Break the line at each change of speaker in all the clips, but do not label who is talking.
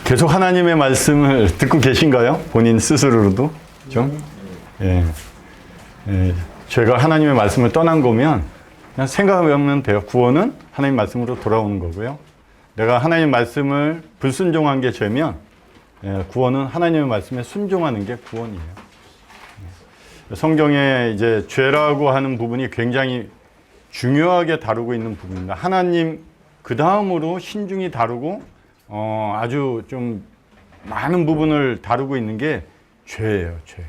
계속 하나님의 말씀을 듣고 계신가요? 본인 스스로도 좀? 예. 예. 제가 하나님의 말씀을 떠난 거면 그냥 생각하면 돼요. 구원은 하나님 말씀으로 돌아오는 거고요. 내가 하나님 말씀을 불순종한 게 죄면 구원은 하나님의 말씀에 순종하는 게 구원이에요. 성경에 이제 죄라고 하는 부분이 굉장히 중요하게 다루고 있는 부분입니다. 하나님 그 다음으로 신중히 다루고 아주 좀 많은 부분을 다루고 있는 게 죄예요, 죄.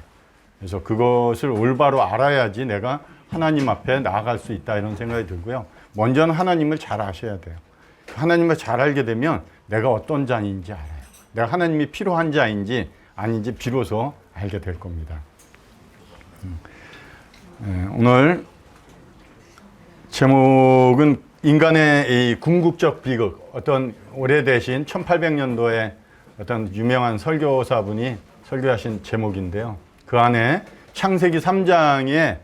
그래서 그것을 올바로 알아야지 내가 하나님 앞에 나아갈 수 있다 이런 생각이 들고요. 먼저는 하나님을 잘 아셔야 돼요. 하나님을 잘 알게 되면 내가 어떤 자인지 알아요. 내가 하나님이 필요한 자인지 아닌지 비로소 알게 될 겁니다. 오늘 제목은 인간의 이 궁극적 비극, 어떤 오래되신 1800년도에 어떤 유명한 설교사분이 설교하신 제목인데요. 그 안에 창세기 3장에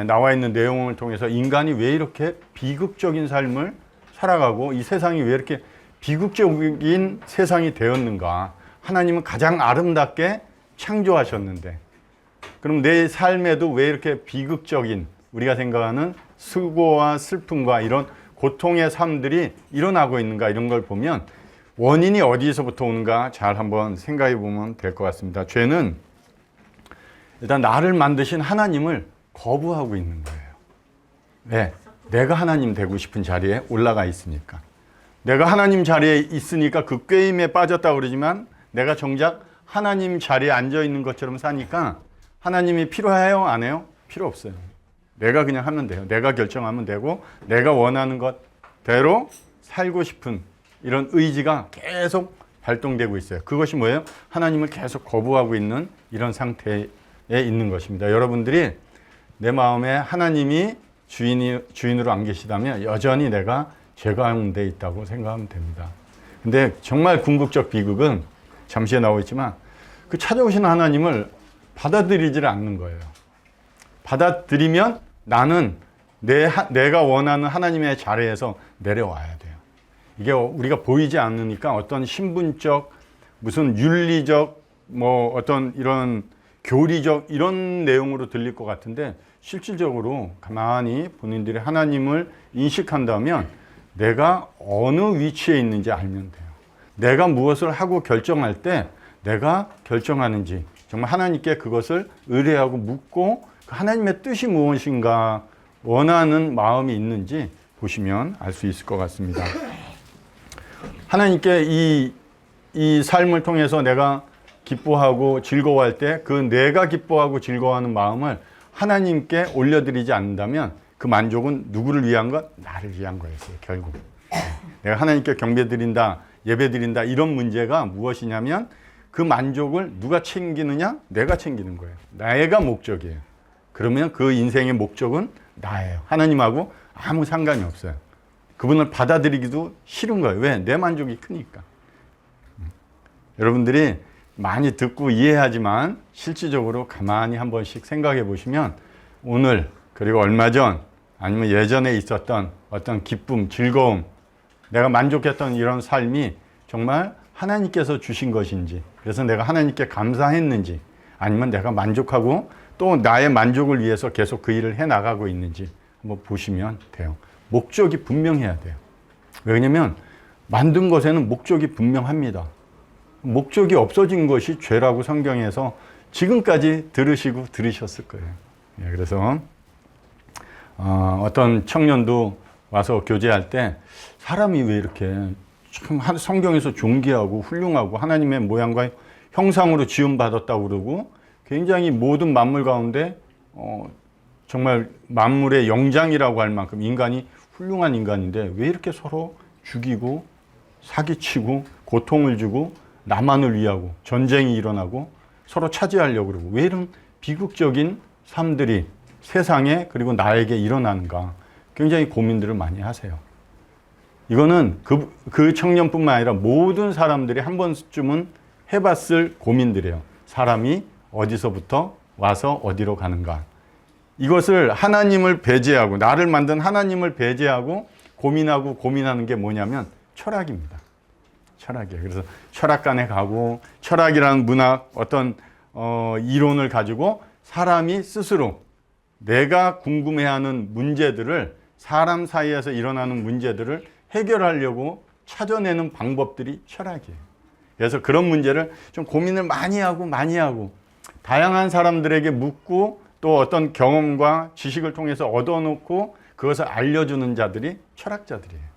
나와 있는 내용을 통해서 인간이 왜 이렇게 비극적인 삶을 살아가고 이 세상이 왜 이렇게 비극적인 세상이 되었는가. 하나님은 가장 아름답게 창조하셨는데 그럼 내 삶에도 왜 이렇게 비극적인 우리가 생각하는 수고와 슬픔과 이런 고통의 삶들이 일어나고 있는가 이런 걸 보면 원인이 어디서부터 오는가 잘 한번 생각해 보면 될 것 같습니다. 죄는 일단 나를 만드신 하나님을 거부하고 있는 거예요. 왜? 내가 하나님 되고 싶은 자리에 올라가 있으니까. 내가 하나님 자리에 있으니까 그 꾀임에 빠졌다고 그러지만 내가 정작 하나님 자리에 앉아 있는 것처럼 사니까 하나님이 필요해요? 안 해요? 필요 없어요. 내가 그냥 하면 돼요. 내가 결정하면 되고 내가 원하는 것대로 살고 싶은 이런 의지가 계속 발동되고 있어요. 그것이 뭐예요? 하나님을 계속 거부하고 있는 이런 상태에 있는 것입니다. 여러분들이 내 마음에 하나님이 주인으로 안 계시다면 여전히 내가 죄 가운데 있다고 생각하면 됩니다. 근데 정말 궁극적 비극은 잠시에 나오겠지만 그 찾아오시는 하나님을 받아들이지를 않는 거예요. 받아들이면 나는 내가 원하는 하나님의 자리에서 내려와야 돼요. 이게 우리가 보이지 않으니까 어떤 신분적, 무슨 윤리적, 뭐 어떤 이런 교리적 이런 내용으로 들릴 것 같은데 실질적으로 가만히 본인들이 하나님을 인식한다면 내가 어느 위치에 있는지 알면 돼요. 내가 무엇을 하고 결정할 때 내가 결정하는지 정말 하나님께 그것을 의뢰하고 묻고 하나님의 뜻이 무엇인가 원하는 마음이 있는지 보시면 알 수 있을 것 같습니다. 하나님께 이 삶을 통해서 내가 기뻐하고 즐거워할 때 그 내가 기뻐하고 즐거워하는 마음을 하나님께 올려드리지 않는다면 그 만족은 누구를 위한 것? 나를 위한 거였어요, 결국. 내가 하나님께 경배드린다, 예배드린다 이런 문제가 무엇이냐면 그 만족을 누가 챙기느냐? 내가 챙기는 거예요. 내가 목적이에요. 그러면 그 인생의 목적은 나예요. 하나님하고 아무 상관이 없어요. 그분을 받아들이기도 싫은 거예요. 왜? 내 만족이 크니까. 여러분들이 많이 듣고 이해하지만 실질적으로 가만히 한 번씩 생각해 보시면 오늘 그리고 얼마 전 아니면 예전에 있었던 어떤 기쁨, 즐거움, 내가 만족했던 이런 삶이 정말 하나님께서 주신 것인지 그래서 내가 하나님께 감사했는지 아니면 내가 만족하고 또 나의 만족을 위해서 계속 그 일을 해나가고 있는지 한번 보시면 돼요. 목적이 분명해야 돼요. 왜냐하면 만든 것에는 목적이 분명합니다. 목적이 없어진 것이 죄라고 성경에서 지금까지 들으셨을 거예요. 그래서 어떤 청년도 와서 교제할 때 사람이 왜 이렇게 참 성경에서 존귀하고 훌륭하고 하나님의 모양과 형상으로 지음받았다고 그러고 굉장히 모든 만물 가운데 정말 만물의 영장이라고 할 만큼 인간이 훌륭한 인간인데 왜 이렇게 서로 죽이고 사기치고 고통을 주고 나만을 위하고 전쟁이 일어나고 서로 차지하려고 그러고 왜 이런 비극적인 삶들이 세상에 그리고 나에게 일어나는가 굉장히 고민들을 많이 하세요. 이거는 그 청년뿐만 아니라 모든 사람들이 한 번쯤은 해봤을 고민들이에요. 사람이 어디서부터 와서 어디로 가는가. 이것을 하나님을 배제하고 나를 만든 하나님을 배제하고 고민하는 게 뭐냐면 철학입니다. 철학이에요. 그래서 철학관에 가고 철학이라는 문학 어떤 이론을 가지고 사람이 스스로 내가 궁금해하는 문제들을 사람 사이에서 일어나는 문제들을 해결하려고 찾아내는 방법들이 철학이에요. 그래서 그런 문제를 좀 고민을 많이 하고 다양한 사람들에게 묻고 또 어떤 경험과 지식을 통해서 얻어놓고 그것을 알려주는 자들이 철학자들이에요.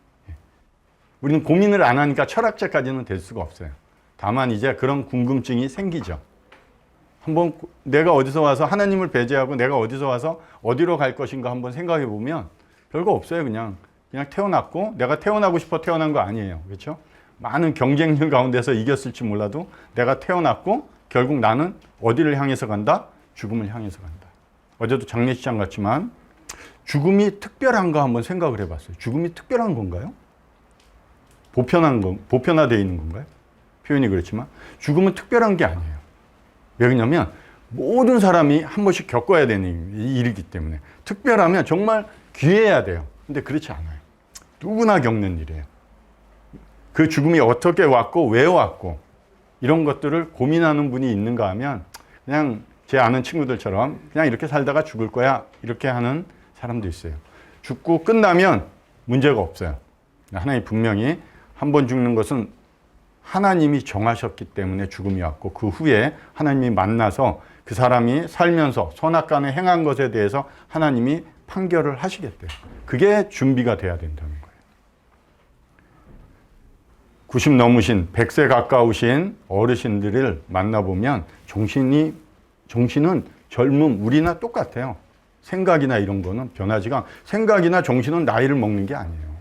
우리는 고민을 안 하니까 철학자까지는 될 수가 없어요. 다만 이제 그런 궁금증이 생기죠. 한번 내가 어디서 와서 하나님을 배제하고 내가 어디서 와서 어디로 갈 것인가 한번 생각해 보면 별거 없어요. 그냥 태어났고 내가 태어나고 싶어 태어난 거 아니에요. 그렇죠? 많은 경쟁률 가운데서 이겼을지 몰라도 내가 태어났고 결국 나는 어디를 향해서 간다? 죽음을 향해서 간다. 어제도 장례식장 갔지만 죽음이 특별한가 한번 생각을 해봤어요. 죽음이 특별한 건가요? 보편화되어 있는 건가요? 표현이 그렇지만 죽음은 특별한 게 아니에요. 왜냐하면 모든 사람이 한 번씩 겪어야 되는 일이기 때문에 특별하면 정말 귀해야 돼요. 근데 그렇지 않아요. 누구나 겪는 일이에요. 그 죽음이 어떻게 왔고 왜 왔고 이런 것들을 고민하는 분이 있는가 하면 그냥 제 아는 친구들처럼 그냥 이렇게 살다가 죽을 거야 이렇게 하는 사람도 있어요. 죽고 끝나면 문제가 없어요. 하나님 분명히 한 번 죽는 것은 하나님이 정하셨기 때문에 죽음이 왔고 그 후에 하나님이 만나서 그 사람이 살면서 선악간에 행한 것에 대해서 하나님이 판결을 하시겠대요. 그게 준비가 돼야 된다는 거예요. 90 넘으신 100세 가까우신 어르신들을 만나보면 정신은 젊음 우리나 똑같아요. 생각이나 이런 거는 변하지가 생각이나 정신은 나이를 먹는 게 아니에요.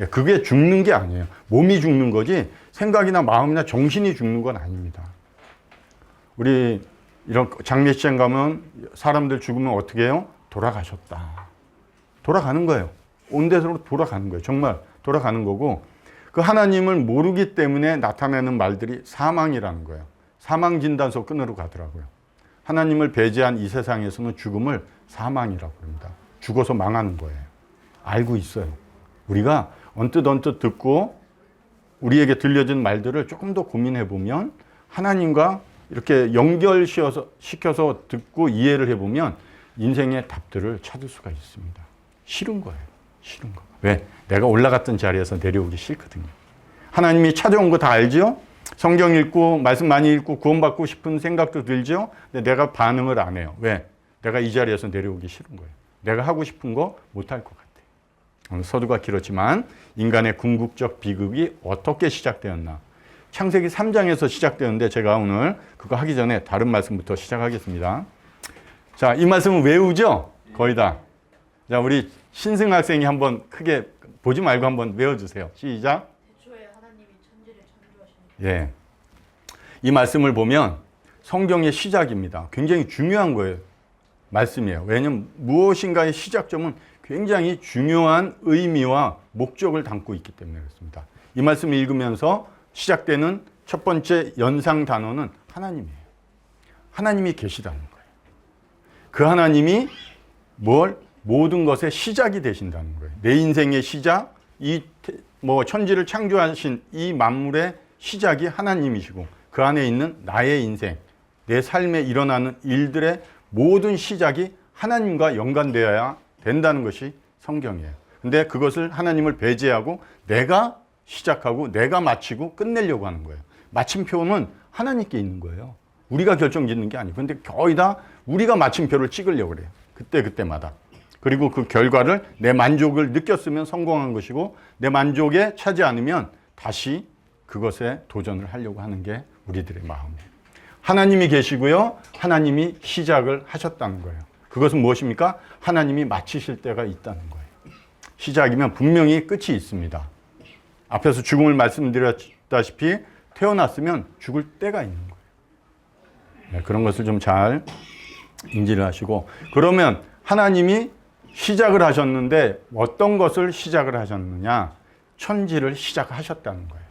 그게 죽는 게 아니에요. 몸이 죽는 거지 생각이나 마음이나 정신이 죽는 건 아닙니다. 우리 이런 장례식장 가면 사람들 죽으면 어떻게 해요? 돌아가셨다. 돌아가는 거예요. 온 데서로 돌아가는 거예요. 정말 돌아가는 거고 그 하나님을 모르기 때문에 나타내는 말들이 사망이라는 거예요. 사망 진단서 끈으로 가더라고요. 하나님을 배제한 이 세상에서는 죽음을 사망이라고 합니다. 죽어서 망하는 거예요. 알고 있어요. 우리가 언뜻 듣고 우리에게 들려진 말들을 조금 더 고민해 보면 하나님과 이렇게 연결시켜서 듣고 이해를 해보면 인생의 답들을 찾을 수가 있습니다. 싫은 거예요. 싫은 거. 왜? 내가 올라갔던 자리에서 내려오기 싫거든요. 하나님이 찾아온 거 다 알죠? 성경 읽고 말씀 많이 읽고 구원받고 싶은 생각도 들죠? 근데 내가 반응을 안 해요. 왜? 내가 이 자리에서 내려오기 싫은 거예요. 내가 하고 싶은 거 못할 것 같아요. 오늘 서두가 길었지만 인간의 궁극적 비극이 어떻게 시작되었나. 창세기 3장에서 시작되었는데 제가 오늘 그거 하기 전에 다른 말씀부터 시작하겠습니다. 자, 이 말씀은 외우죠? 거의 다. 자, 우리 신승 학생이 한번 크게 보지 말고 한번 외워주세요. 시작.
태초에 하나님이 천지를 창조하시니.
예. 이 말씀을 보면 성경의 시작입니다. 굉장히 중요한 거예요. 말씀이에요. 왜냐하면 무엇인가의 시작점은 굉장히 중요한 의미와 목적을 담고 있기 때문에 그렇습니다. 이 말씀을 읽으면서 시작되는 첫 번째 연상 단어는 하나님이에요. 하나님이 계시다는 거예요. 그 하나님이 모든 것의 시작이 되신다는 거예요. 내 인생의 시작, 천지를 창조하신 이 만물의 시작이 하나님이시고 그 안에 있는 나의 인생, 내 삶에 일어나는 일들의 모든 시작이 하나님과 연관되어야 된다는 것이 성경이에요. 근데 그것을 하나님을 배제하고 내가 시작하고 내가 마치고 끝내려고 하는 거예요. 마침표는 하나님께 있는 거예요. 우리가 결정짓는 게 아니고. 근데 거의 다 우리가 마침표를 찍으려고 그래요. 그때마다. 그리고 그 결과를 내 만족을 느꼈으면 성공한 것이고 내 만족에 차지 않으면 다시 그것에 도전을 하려고 하는 게 우리들의 마음이에요. 하나님이 계시고요. 하나님이 시작을 하셨다는 거예요. 그것은 무엇입니까? 하나님이 마치실 때가 있다는 거예요. 시작이면 분명히 끝이 있습니다. 앞에서 죽음을 말씀드렸다시피 태어났으면 죽을 때가 있는 거예요. 네, 그런 것을 좀 잘 인지를 하시고 그러면 하나님이 시작을 하셨는데 어떤 것을 시작을 하셨느냐? 천지를 시작하셨다는 거예요.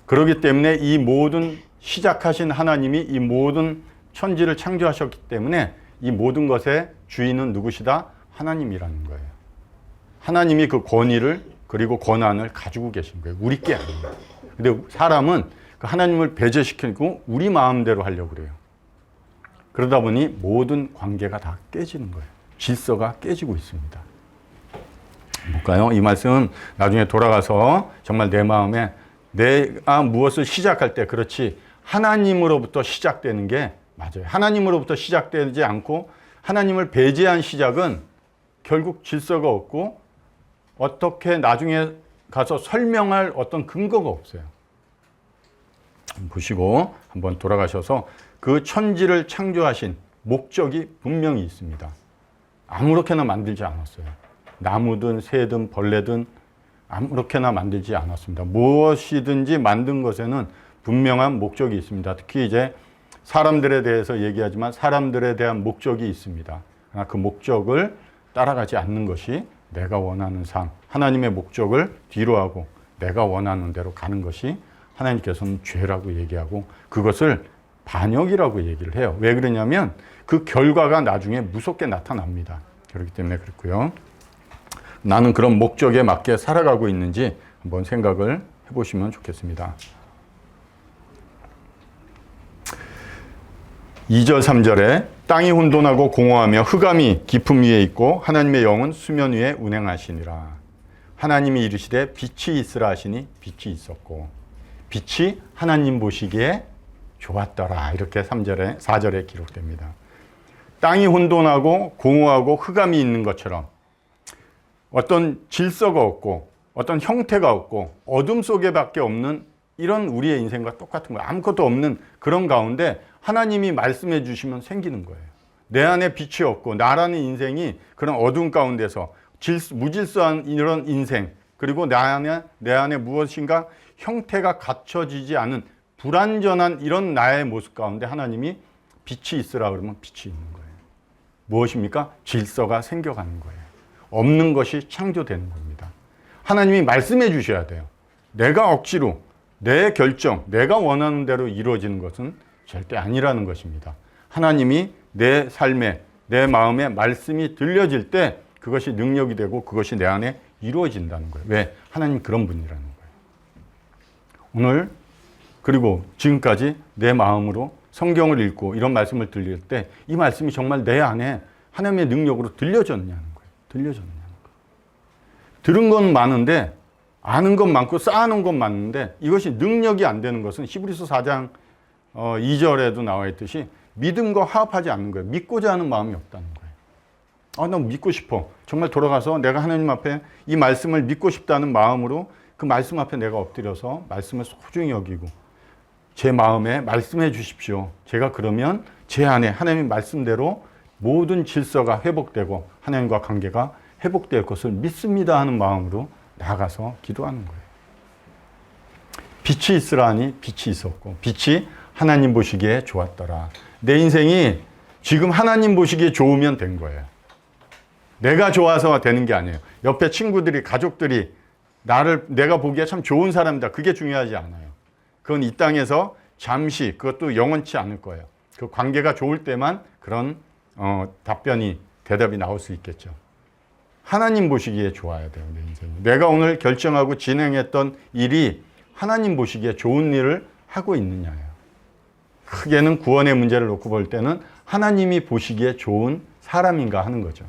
그렇기 때문에 이 모든 시작하신 하나님이 이 모든 천지를 창조하셨기 때문에 이 모든 것의 주인은 누구시다? 하나님이라는 거예요. 하나님이 그 권위를 그리고 권한을 가지고 계신 거예요. 우리 게 아니에요. 근데 사람은 그 하나님을 배제시키고 우리 마음대로 하려고 그래요. 그러다 보니 모든 관계가 다 깨지는 거예요. 질서가 깨지고 있습니다. 볼까요? 이 말씀은 나중에 돌아가서 정말 내 마음에 내가 무엇을 시작할 때, 그렇지, 하나님으로부터 시작되는 게 맞아요. 하나님으로부터 시작되지 않고 하나님을 배제한 시작은 결국 질서가 없고 어떻게 나중에 가서 설명할 어떤 근거가 없어요. 보시고 한번 돌아가셔서 그 천지를 창조하신 목적이 분명히 있습니다. 아무렇게나 만들지 않았어요. 나무든 새든 벌레든 아무렇게나 만들지 않았습니다. 무엇이든지 만든 것에는 분명한 목적이 있습니다. 특히 이제 사람들에 대해서 얘기하지만 사람들에 대한 목적이 있습니다. 그러나 그 목적을 따라가지 않는 것이 내가 원하는 삶, 하나님의 목적을 뒤로 하고 내가 원하는 대로 가는 것이 하나님께서는 죄라고 얘기하고 그것을 반역이라고 얘기를 해요. 왜 그러냐면 그 결과가 나중에 무섭게 나타납니다. 그렇기 때문에 그렇고요. 나는 그런 목적에 맞게 살아가고 있는지 한번 생각을 해보시면 좋겠습니다. 2절, 3절에 땅이 혼돈하고 공허하며 흑암이 깊음 위에 있고 하나님의 영은 수면 위에 운행하시니라. 하나님이 이르시되 빛이 있으라 하시니 빛이 있었고 빛이 하나님 보시기에 좋았더라. 이렇게 3절에 4절에 기록됩니다. 땅이 혼돈하고 공허하고 흑암이 있는 것처럼 어떤 질서가 없고 어떤 형태가 없고 어둠 속에밖에 없는 이런 우리의 인생과 똑같은 거예요. 아무것도 없는 그런 가운데 하나님이 말씀해 주시면 생기는 거예요. 내 안에 빛이 없고 나라는 인생이 그런 어둠 가운데서 무질서한 이런 인생, 그리고 내 안에 무엇인가 형태가 갖춰지지 않은 불완전한 이런 나의 모습 가운데 하나님이 빛이 있으라 그러면 빛이 있는 거예요. 무엇입니까? 질서가 생겨가는 거예요. 없는 것이 창조되는 겁니다. 하나님이 말씀해 주셔야 돼요. 내가 억지로 내 결정, 내가 원하는 대로 이루어지는 것은 절대 아니라는 것입니다. 하나님이 내 삶에, 내 마음에 말씀이 들려질 때 그것이 능력이 되고 그것이 내 안에 이루어진다는 거예요. 왜? 하나님 그런 분이라는 거예요. 오늘 그리고 지금까지 내 마음으로 성경을 읽고 이런 말씀을 들릴 때 이 말씀이 정말 내 안에 하나님의 능력으로 들려졌냐는 거예요. 들려졌냐는 거예요. 들은 건 많은데 아는 건 많고 쌓아놓은 건 많은데 이것이 능력이 안 되는 것은 히브리서 4장 2절에도 나와 있듯이 믿음과 화합하지 않는 거예요. 믿고자 하는 마음이 없다는 거예요. 나 믿고 싶어. 정말 돌아가서 내가 하나님 앞에 이 말씀을 믿고 싶다는 마음으로 그 말씀 앞에 내가 엎드려서 말씀을 소중히 여기고 제 마음에 말씀해 주십시오. 제가 그러면 제 안에 하나님의 말씀대로 모든 질서가 회복되고 하나님과 관계가 회복될 것을 믿습니다 하는 마음으로 나아가서 기도하는 거예요. 빛이 있으라니 빛이 있었고 빛이 하나님 보시기에 좋았더라. 내 인생이 지금 하나님 보시기에 좋으면 된 거예요. 내가 좋아서 되는 게 아니에요. 옆에 친구들이, 가족들이 내가 보기에 참 좋은 사람이다. 그게 중요하지 않아요. 그건 이 땅에서 잠시, 그것도 영원치 않을 거예요. 그 관계가 좋을 때만 그런 대답이 나올 수 있겠죠. 하나님 보시기에 좋아야 돼요, 내 인생이. 내가 오늘 결정하고 진행했던 일이 하나님 보시기에 좋은 일을 하고 있느냐예요. 크게는 구원의 문제를 놓고 볼 때는 하나님이 보시기에 좋은 사람인가 하는 거죠.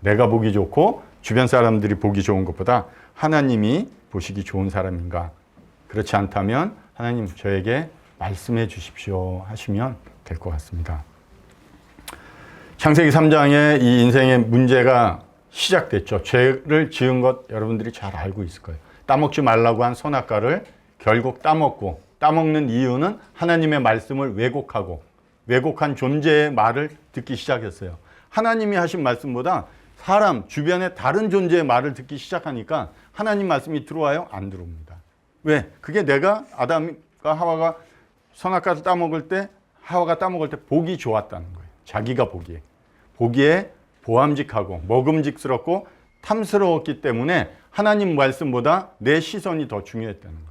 내가 보기 좋고 주변 사람들이 보기 좋은 것보다 하나님이 보시기 좋은 사람인가. 그렇지 않다면 하나님 저에게 말씀해 주십시오 하시면 될 것 같습니다. 창세기 3장에 이 인생의 문제가 시작됐죠. 죄를 지은 것 여러분들이 잘 알고 있을 거예요. 따먹지 말라고 한 선악과를 결국 따먹고, 따먹는 이유는 하나님의 말씀을 왜곡한 존재의 말을 듣기 시작했어요. 하나님이 하신 말씀보다 사람, 주변의 다른 존재의 말을 듣기 시작하니까 하나님 말씀이 들어와요? 안 들어옵니다. 왜? 그게 내가 아담과 하와가 선악과를 따먹을 때, 하와가 따먹을 때 보기 좋았다는 거예요. 자기가 보기에 보암직하고 먹음직스럽고 탐스러웠기 때문에 하나님 말씀보다 내 시선이 더 중요했다는 거예요.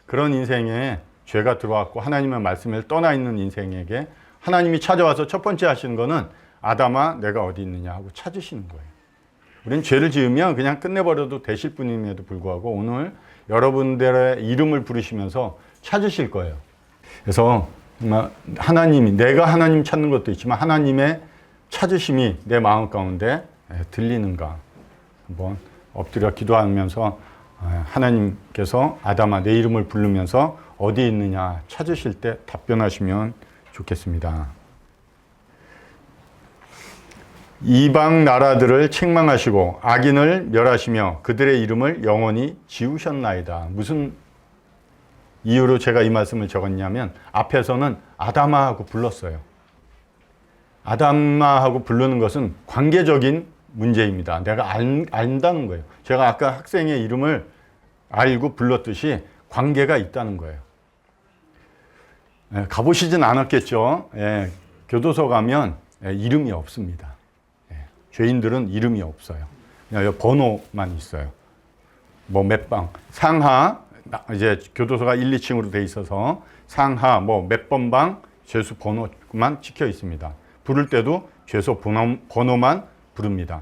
그런 인생에 죄가 들어왔고 하나님의 말씀을 떠나 있는 인생에게 하나님이 찾아와서 첫 번째 하시는 거는 아담아 내가 어디 있느냐 하고 찾으시는 거예요. 우리는 죄를 지으면 그냥 끝내버려도 되실 분임에도 불구하고 오늘 여러분들의 이름을 부르시면서 찾으실 거예요. 그래서 정말 하나님이, 내가 하나님 찾는 것도 있지만 하나님의 찾으심이 내 마음 가운데 들리는가 한번 엎드려 기도하면서 하나님께서 아담아 내 이름을 부르면서 어디 있느냐 찾으실 때 답변하시면 좋겠습니다. 이방 나라들을 책망하시고 악인을 멸하시며 그들의 이름을 영원히 지우셨나이다. 무슨 이유로 제가 이 말씀을 적었냐면 앞에서는 아담아 하고 불렀어요. 아담아 하고 부르는 것은 관계적인 문제입니다. 내가 안다는 거예요. 제가 아까 학생의 이름을 알고 불렀듯이 관계가 있다는 거예요. 가보시진 않았겠죠. 교도소 가면 이름이 없습니다. 죄인들은 이름이 없어요. 그냥 번호만 있어요. 뭐 몇 방, 상하, 이제 교도소가 1, 2층으로 돼 있어서 상하, 뭐 몇 번 방, 죄수 번호만 찍혀 있습니다. 부를 때도 죄수 번호만 부릅니다.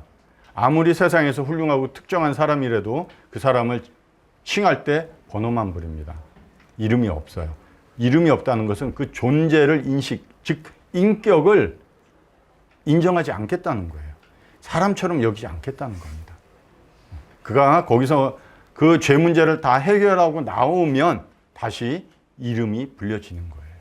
아무리 세상에서 훌륭하고 특정한 사람이라도 그 사람을 칭할 때 번호만 부릅니다. 이름이 없어요. 이름이 없다는 것은 그 존재를 즉 인격을 인정하지 않겠다는 거예요. 사람처럼 여기지 않겠다는 겁니다. 그가 거기서 그 죄 문제를 다 해결하고 나오면 다시 이름이 불려지는 거예요.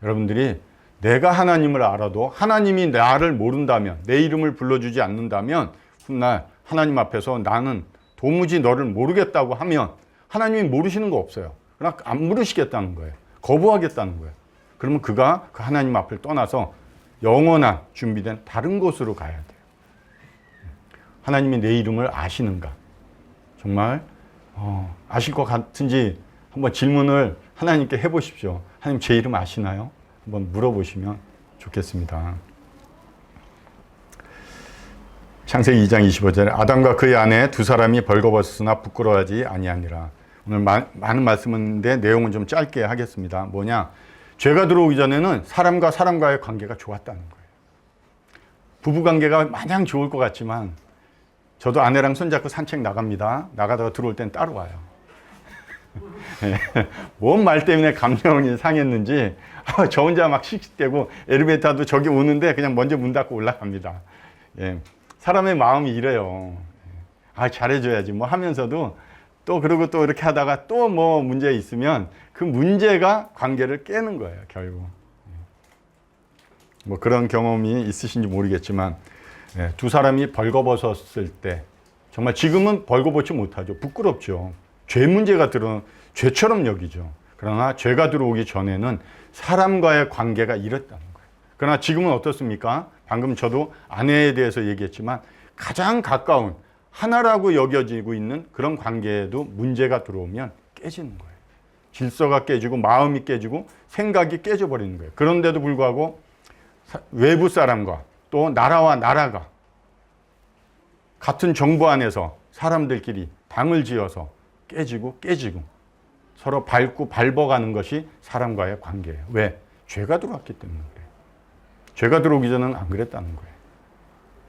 여러분들이 내가 하나님을 알아도 하나님이 나를 모른다면, 내 이름을 불러주지 않는다면 훗날 하나님 앞에서 나는 도무지 너를 모르겠다고 하면 하나님이 모르시는 거 없어요. 그러나 안 물으시겠다는 거예요. 거부하겠다는 거예요. 그러면 그가 그 하나님 앞을 떠나서 영원한 준비된 다른 곳으로 가야 돼요. 하나님이 내 이름을 아시는가? 정말 아실 것 같은지 한번 질문을 하나님께 해보십시오. 하나님 제 이름 아시나요? 한번 물어보시면 좋겠습니다. 창세기 2장 25절에 아담과 그의 아내 두 사람이 벌거벗었으나 부끄러워하지 아니하니라. 오늘 많은 말씀인데 내용은 좀 짧게 하겠습니다. 뭐냐? 죄가 들어오기 전에는 사람과 사람과의 관계가 좋았다는 거예요. 부부관계가 마냥 좋을 것 같지만 저도 아내랑 손잡고 산책 나갑니다. 나가다가 들어올 땐 따로 와요. 뭔 말 때문에 감정이 상했는지 저 혼자 막 씩씩대고 엘리베이터도 저기 오는데 그냥 먼저 문 닫고 올라갑니다. 사람의 마음이 이래요. 잘해줘야지 뭐 하면서도 또 그러고 또 이렇게 하다가 또 뭐 문제 있으면 그 문제가 관계를 깨는 거예요, 결국. 뭐 그런 경험이 있으신지 모르겠지만 두 사람이 벌거벗었을 때 정말 지금은 벌거벗지 못하죠. 부끄럽죠. 죄 문제가 죄처럼 여기죠. 그러나 죄가 들어오기 전에는 사람과의 관계가 이랬다는 거예요. 그러나 지금은 어떻습니까? 방금 저도 아내에 대해서 얘기했지만 가장 가까운 하나라고 여겨지고 있는 그런 관계에도 문제가 들어오면 깨지는 거예요. 질서가 깨지고 마음이 깨지고 생각이 깨져버리는 거예요. 그런데도 불구하고 외부 사람과 또 나라와 나라가 같은 정부 안에서 사람들끼리 당을 지어서 깨지고 서로 밟고 밟아가는 것이 사람과의 관계예요. 왜? 죄가 들어왔기 때문에 그래요. 죄가 들어오기 전에는 안 그랬다는 거예요.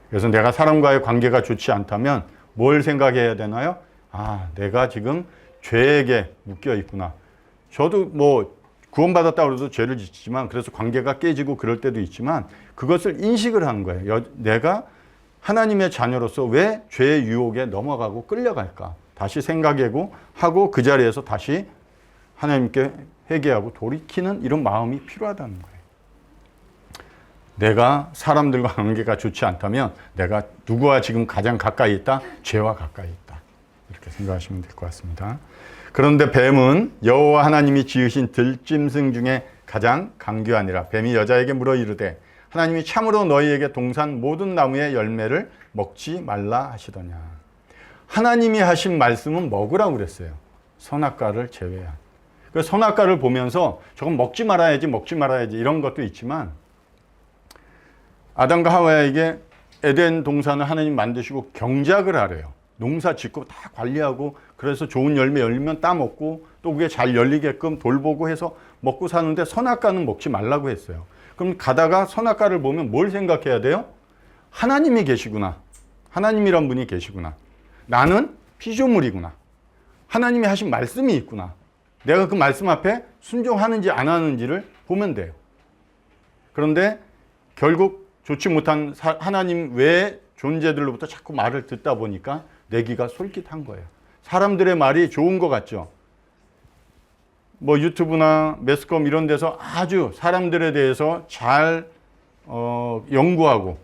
그래서 내가 사람과의 관계가 좋지 않다면 뭘 생각해야 되나요? 내가 지금 죄에게 묶여 있구나. 저도 뭐 구원받았다고 해서 죄를 짓지만 그래서 관계가 깨지고 그럴 때도 있지만 그것을 인식을 하는 거예요. 내가 하나님의 자녀로서 왜 죄의 유혹에 넘어가고 끌려갈까? 다시 생각하고 그 자리에서 다시 하나님께 회개하고 돌이키는 이런 마음이 필요하다는 거예요. 내가 사람들과 관계가 좋지 않다면 내가 누구와 지금 가장 가까이 있다? 죄와 가까이 있다. 이렇게 생각하시면 될 것 같습니다. 그런데 뱀은 여호와 하나님이 지으신 들짐승 중에 가장 강교하니라. 뱀이 여자에게 물어 이르되 하나님이 참으로 너희에게 동산 모든 나무의 열매를 먹지 말라 하시더냐. 하나님이 하신 말씀은 먹으라고 그랬어요. 선악과를 제외한. 그 선악과를 보면서 저건 먹지 말아야지 이런 것도 있지만 아담과 하와에게 에덴 동산을 하나님 만드시고 경작을 하래요. 농사 짓고 다 관리하고 그래서 좋은 열매 열리면 따먹고 또 그게 잘 열리게끔 돌보고 해서 먹고 사는데 선악과는 먹지 말라고 했어요. 그럼 가다가 선악과를 보면 뭘 생각해야 돼요? 하나님이 계시구나. 하나님이란 분이 계시구나. 나는 피조물이구나. 하나님이 하신 말씀이 있구나. 내가 그 말씀 앞에 순종하는지 안 하는지를 보면 돼요. 그런데 결국 좋지 못한 하나님 외의 존재들로부터 자꾸 말을 듣다 보니까 내 귀가 솔깃한 거예요. 사람들의 말이 좋은 것 같죠. 뭐 유튜브나 매스컴 이런 데서 아주 사람들에 대해서 잘 연구하고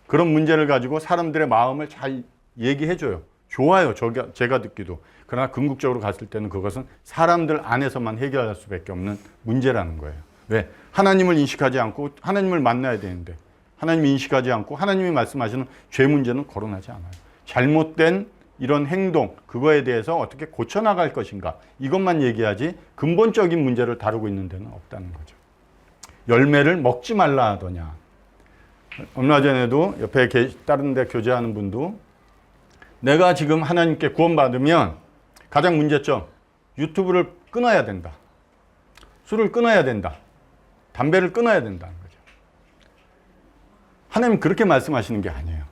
그런 문제를 가지고 사람들의 마음을 잘 얘기해줘요. 좋아요. 제가 듣기도. 그러나 궁극적으로 갔을 때는 그것은 사람들 안에서만 해결할 수밖에 없는 문제라는 거예요. 왜? 하나님을 인식하지 않고 하나님을 만나야 되는데 하나님을 인식하지 않고 하나님이 말씀하시는 죄 문제는 거론하지 않아요. 잘못된 이런 행동, 그거에 대해서 어떻게 고쳐나갈 것인가, 이것만 얘기하지 근본적인 문제를 다루고 있는 데는 없다는 거죠. 열매를 먹지 말라 하더냐. 얼마 전에도 옆에 다른 데 교제하는 분도 내가 지금 하나님께 구원받으면 가장 문제점, 유튜브를 끊어야 된다. 술을 끊어야 된다. 담배를 끊어야 된다는 거죠. 하나님 그렇게 말씀하시는 게 아니에요.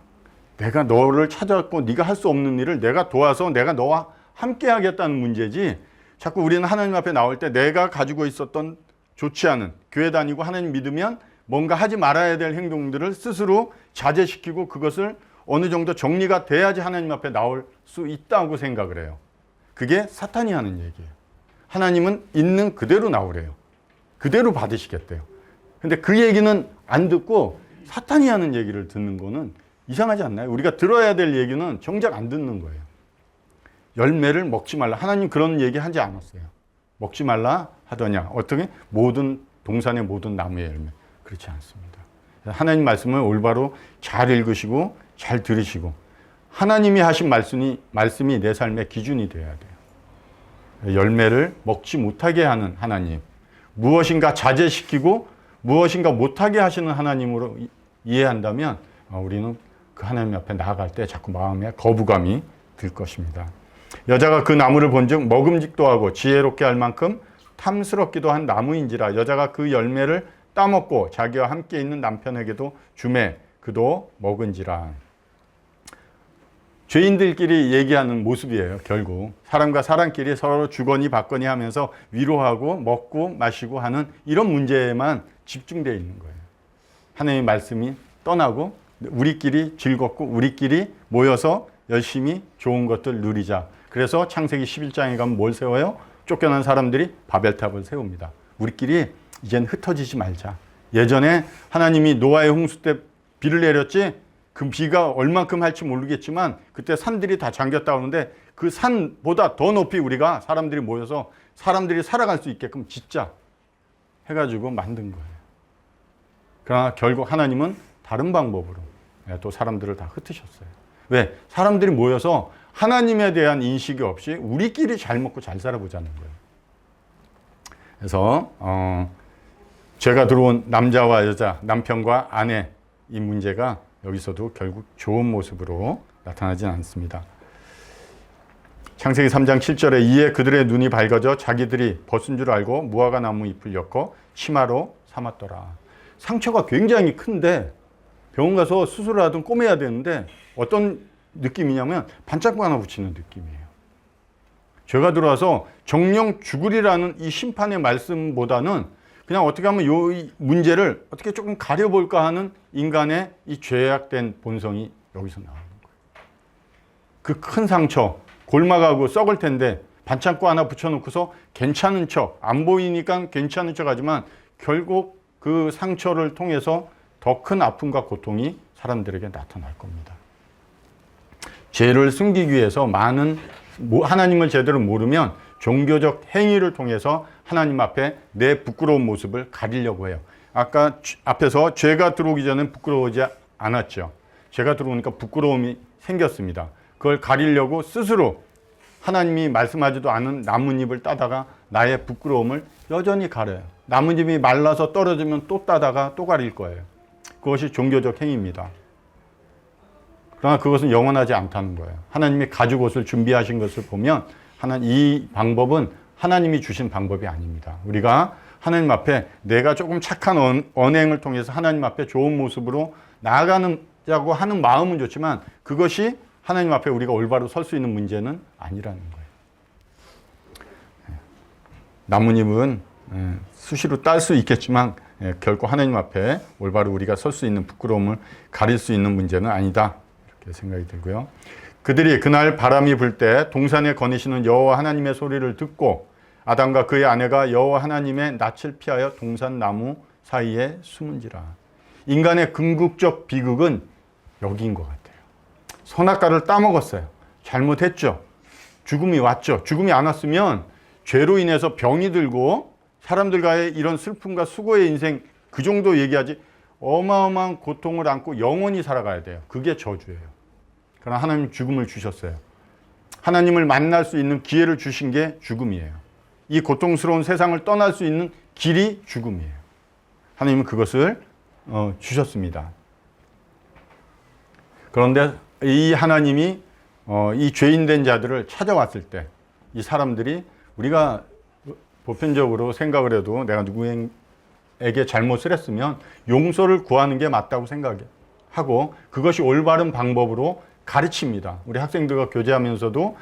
내가 너를 찾았고 네가 할 수 없는 일을 내가 도와서 내가 너와 함께 하겠다는 문제지, 자꾸 우리는 하나님 앞에 나올 때 내가 가지고 있었던 좋지 않은, 교회 다니고 하나님 믿으면 뭔가 하지 말아야 될 행동들을 스스로 자제시키고 그것을 어느 정도 정리가 돼야지 하나님 앞에 나올 수 있다고 생각을 해요. 그게 사탄이 하는 얘기예요. 하나님은 있는 그대로 나오래요. 그대로 받으시겠대요. 근데 그 얘기는 안 듣고 사탄이 하는 얘기를 듣는 거는 이상하지 않나요? 우리가 들어야 될 얘기는 정작 안 듣는 거예요. 열매를 먹지 말라. 하나님 그런 얘기 하지 않았어요. 먹지 말라 하더냐. 어떻게? 모든 동산의 모든 나무의 열매. 그렇지 않습니다. 하나님 말씀을 올바로 잘 읽으시고 잘 들으시고 하나님이 하신 말씀이 내 삶의 기준이 되어야 돼요. 열매를 먹지 못하게 하는 하나님, 무엇인가 자제시키고 무엇인가 못하게 하시는 하나님으로 이해한다면 우리는 그 하나님 앞에 나아갈 때 자꾸 마음에 거부감이 들 것입니다. 여자가 그 나무를 본즉 먹음직도 하고 지혜롭게 할 만큼 탐스럽기도 한 나무인지라 여자가 그 열매를 따먹고 자기와 함께 있는 남편에게도 주매 그도 먹은지라. 죄인들끼리 얘기하는 모습이에요. 결국 사람과 사람끼리 서로 주거니 받거니 하면서 위로하고 먹고 마시고 하는 이런 문제에만 집중되어 있는 거예요. 하나님의 말씀이 떠나고 우리끼리 즐겁고 우리끼리 모여서 열심히 좋은 것들 누리자. 그래서 창세기 11장에 가면 뭘 세워요? 쫓겨난 사람들이 바벨탑을 세웁니다. 우리끼리 이젠 흩어지지 말자. 예전에 하나님이 노아의 홍수 때 비를 내렸지, 그 비가 얼만큼 할지 모르겠지만 그때 산들이 다 잠겼다 오는데 그 산보다 더 높이 우리가 사람들이 모여서 사람들이 살아갈 수 있게끔 짓자 해가지고 만든 거예요. 그러나 결국 하나님은 다른 방법으로 또 사람들을 다 흩으셨어요. 왜? 사람들이 모여서 하나님에 대한 인식이 없이 우리끼리 잘 먹고 잘 살아보자는 거예요. 그래서 죄가 들어온 남자와 여자, 남편과 아내, 이 문제가 여기서도 결국 좋은 모습으로 나타나진 않습니다. 창세기 3장 7절에 이에 그들의 눈이 밝아져 자기들이 벗은 줄 알고 무화과 나무 잎을 엮어 치마로 삼았더라. 상처가 굉장히 큰데 병원 가서 수술을 하든 꼬매야 되는데 어떤 느낌이냐면 반짝고 하나 붙이는 느낌이에요. 죄가 들어와서 정령 죽으리라는 이 심판의 말씀보다는 그냥 어떻게 하면 이 문제를 어떻게 조금 가려볼까 하는 인간의 이 죄악된 본성이 여기서 나오는 거예요. 그 큰 상처, 골마가고 썩을 텐데 반창고 하나 붙여놓고서 괜찮은 척, 안 보이니까 괜찮은 척 하지만 결국 그 상처를 통해서 더 큰 아픔과 고통이 사람들에게 나타날 겁니다. 죄를 숨기기 위해서 많은 하나님을 제대로 모르면 종교적 행위를 통해서 하나님 앞에 내 부끄러운 모습을 가리려고 해요. 아까 앞에서 죄가 들어오기 전엔 부끄러워하지 않았죠. 죄가 들어오니까 부끄러움이 생겼습니다. 그걸 가리려고 스스로 하나님이 말씀하지도 않은 나뭇잎을 따다가 나의 부끄러움을 여전히 가려요. 나뭇잎이 말라서 떨어지면 또 따다가 또 가릴 거예요. 그것이 종교적 행위입니다. 그러나 그것은 영원하지 않다는 거예요. 하나님이 가죽 옷을 준비하신 것을 보면 이 방법은 하나님이 주신 방법이 아닙니다. 우리가 하나님 앞에 내가 조금 착한 언행을 통해서 하나님 앞에 좋은 모습으로 나아가는 하자고 하는 마음은 좋지만 그것이 하나님 앞에 우리가 올바로 설 수 있는 문제는 아니라는 거예요. 나뭇잎은 수시로 딸 수 있겠지만 결코 하나님 앞에 올바로 우리가 설 수 있는 부끄러움을 가릴 수 있는 문제는 아니다. 이렇게 생각이 들고요. 그들이 그날 바람이 불 때 동산에 거니시는 여호와 하나님의 소리를 듣고 아담과 그의 아내가 여호와 하나님의 낯을 피하여 동산 나무 사이에 숨은지라. 인간의 궁극적 비극은 여기인 것 같아요. 선악과를 따먹었어요. 잘못했죠. 죽음이 왔죠. 죽음이 안 왔으면 죄로 인해서 병이 들고 사람들과의 이런 슬픔과 수고의 인생 그 정도 얘기하지 어마어마한 고통을 안고 영원히 살아가야 돼요. 그게 저주예요. 그러나 하나님 죽음을 주셨어요. 하나님을 만날 수 있는 기회를 주신 게 죽음이에요. 이 고통스러운 세상을 떠날 수 있는 길이 죽음이에요. 하나님은 그것을 주셨습니다. 그런데 이 하나님이 이 죄인된 자들을 찾아왔을 때 이 사람들이 우리가 보편적으로 생각을 해도 내가 누구에게 잘못을 했으면 용서를 구하는 게 맞다고 생각하고 그것이 올바른 방법으로 가르칩니다. 우리 학생들과 교제하면서도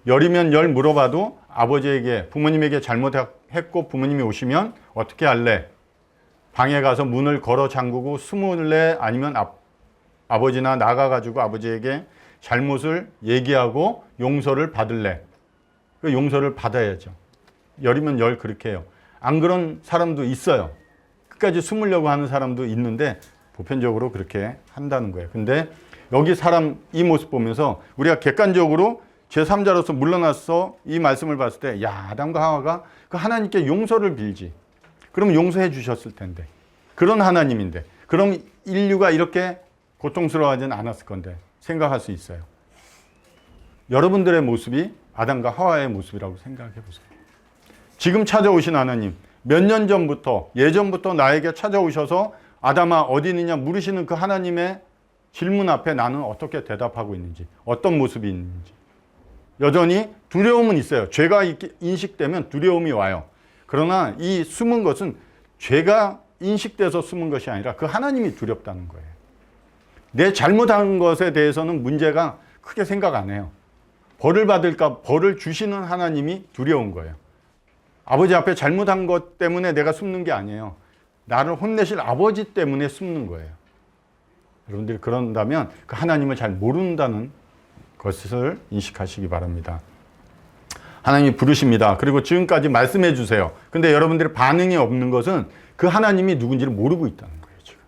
열이면 열 물어봐도 아버지에게 부모님에게 잘못했고 부모님이 오시면 어떻게 할래? 방에 가서 문을 걸어 잠그고 숨을래? 아니면 아버지나 나가가지고 아버지에게 잘못을 얘기하고 용서를 받을래? 그 용서를 받아야죠. 열이면 열 그렇게 해요. 안 그런 사람도 있어요. 끝까지 숨으려고 하는 사람도 있는데 보편적으로 그렇게 한다는 거예요. 근데 여기 사람 이 모습 보면서 우리가 객관적으로 제3자로서 물러나서 이 말씀을 봤을 때 야, 아담과 하와가 그 하나님께 용서를 빌지. 그럼 용서해 주셨을 텐데. 그런 하나님인데. 그럼 인류가 이렇게 고통스러워하지는 않았을 건데 생각할 수 있어요. 여러분들의 모습이 아담과 하와의 모습이라고 생각해 보세요. 지금 찾아오신 하나님, 몇 년 전부터 예전부터 나에게 찾아오셔서 아담아 어디 있느냐 물으시는 그 하나님의 질문 앞에 나는 어떻게 대답하고 있는지, 어떤 모습이 있는지. 여전히 두려움은 있어요. 죄가 인식되면 두려움이 와요. 그러나 이 숨은 것은 죄가 인식돼서 숨은 것이 아니라 그 하나님이 두렵다는 거예요. 내 잘못한 것에 대해서는 문제가 크게 생각 안 해요. 벌을 받을까 벌을 주시는 하나님이 두려운 거예요. 아버지 앞에 잘못한 것 때문에 내가 숨는 게 아니에요. 나를 혼내실 아버지 때문에 숨는 거예요. 여러분들이 그런다면 그 하나님을 잘 모른다는 것을 인식하시기 바랍니다. 하나님이 부르십니다. 그리고 지금까지 말씀해 주세요. 근데 여러분들의 반응이 없는 것은 그 하나님이 누군지를 모르고 있다는 거예요. 지금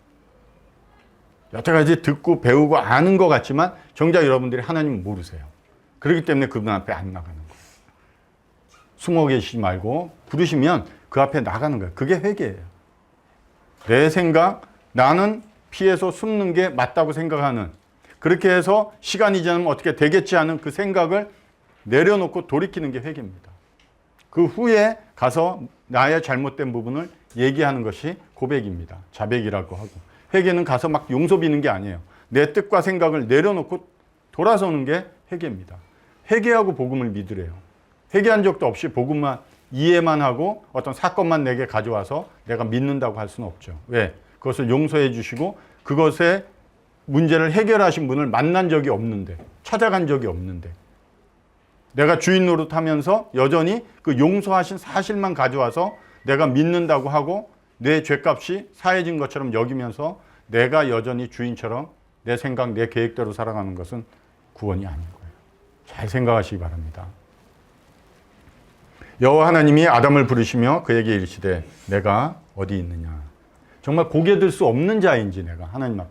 여태까지 듣고 배우고 아는 것 같지만 정작 여러분들이 하나님을 모르세요. 그렇기 때문에 그분 앞에 안 나가는 거예요. 숨어 계시지 말고 부르시면 그 앞에 나가는 거예요. 그게 회개예요. 내 생각, 나는 피해서 숨는 게 맞다고 생각하는, 그렇게 해서 시간이 지나면 어떻게 되겠지 하는 그 생각을 내려놓고 돌이키는 게 회개입니다. 그 후에 가서 나의 잘못된 부분을 얘기하는 것이 고백입니다. 자백이라고 하고. 회개는 가서 막 용서 비는 게 아니에요. 내 뜻과 생각을 내려놓고 돌아서는 게 회개입니다. 회개하고 복음을 믿으래요. 회개한 적도 없이 복음만 이해만 하고 어떤 사건만 내게 가져와서 내가 믿는다고 할 수는 없죠. 왜? 그것을 용서해 주시고 그것의 문제를 해결하신 분을 만난 적이 없는데, 찾아간 적이 없는데, 내가 주인 노릇하면서 여전히 그 용서하신 사실만 가져와서 내가 믿는다고 하고 내 죄값이 사해진 것처럼 여기면서 내가 여전히 주인처럼 내 생각, 내 계획대로 살아가는 것은 구원이 아닌 거예요. 잘 생각하시기 바랍니다. 여호와 하나님이 아담을 부르시며 그에게 이르시되 내가 어디 있느냐. 정말 고개 들 수 없는 자인지 내가 하나님 앞에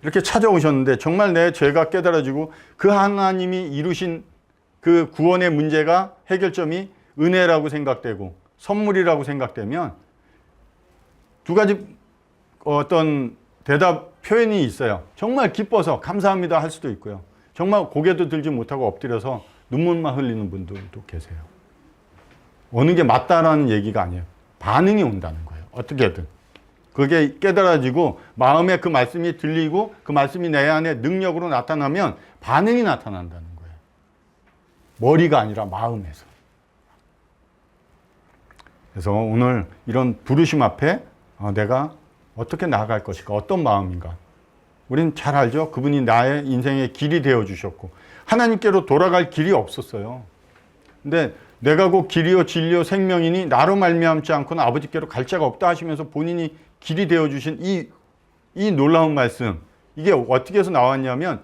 이렇게 찾아오셨는데 정말 내 죄가 깨달아지고 그 하나님이 이루신 그 구원의 문제가 해결점이 은혜라고 생각되고 선물이라고 생각되면 두 가지 어떤 대답 표현이 있어요. 정말 기뻐서 감사합니다 할 수도 있고요. 정말 고개도 들지 못하고 엎드려서 눈물만 흘리는 분들도 계세요. 어느 게 맞다라는 얘기가 아니에요. 반응이 온다는 거예요. 어떻게든. 그게 깨달아지고 마음에 그 말씀이 들리고 그 말씀이 내 안에 능력으로 나타나면 반응이 나타난다는 거예요. 머리가 아니라 마음에서. 그래서 오늘 이런 부르심 앞에 내가 어떻게 나아갈 것인가, 어떤 마음인가, 우린 잘 알죠. 그분이 나의 인생의 길이 되어 주셨고 하나님께로 돌아갈 길이 없었어요. 근데 내가 곧 길이요 진리요 생명이니 나로 말미암지 않고는 아버지께로 갈 자가 없다 하시면서 본인이 길이 되어 주신 이 놀라운 말씀, 이게 어떻게 해서 나왔냐면